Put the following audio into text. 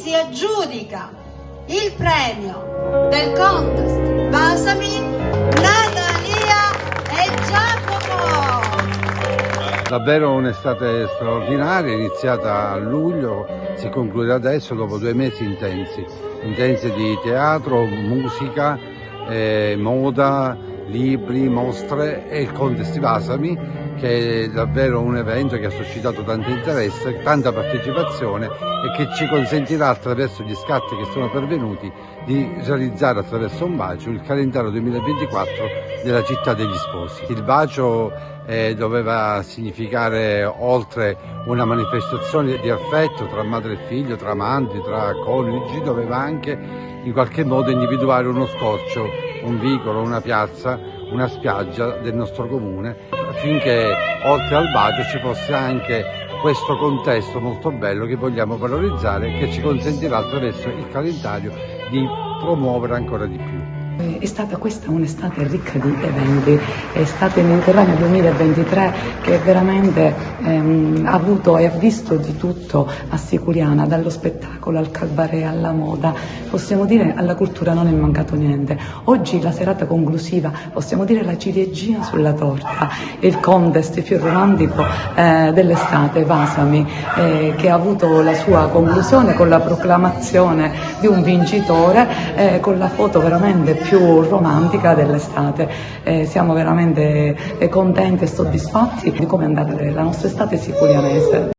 si aggiudica il premio del contest Vasami Natalia e Giacomo. Davvero un'estate straordinaria, iniziata a luglio, si concluderà adesso dopo 2 mesi intensi di teatro, musica, moda, libri, mostre e il Contest Vasami, che è davvero un evento che ha suscitato tanto interesse, tanta partecipazione e che ci consentirà, attraverso gli scatti che sono pervenuti, di realizzare attraverso un bacio il calendario 2024 della città degli sposi. Il bacio doveva significare, oltre una manifestazione di affetto tra madre e figlio, tra amanti, tra coniugi, doveva anche in qualche modo individuare uno scorcio, un vicolo, una piazza, una spiaggia del nostro comune, affinché oltre al bacio ci fosse anche questo contesto molto bello che vogliamo valorizzare e che ci consentirà attraverso il calendario di promuovere ancora di più. È stata questa un'estate ricca di eventi, estate Mediterranea 2023 che veramente ha avuto e ha visto di tutto a Siculiana, dallo spettacolo al cabaret alla moda, possiamo dire alla cultura non è mancato niente. Oggi la serata conclusiva, possiamo dire la ciliegina sulla torta, il contest più romantico dell'estate, Vasami, che ha avuto la sua conclusione con la proclamazione di un vincitore, con la foto veramente più romantica dell'estate. Siamo veramente contenti e soddisfatti di come è andata la nostra estate siculianese.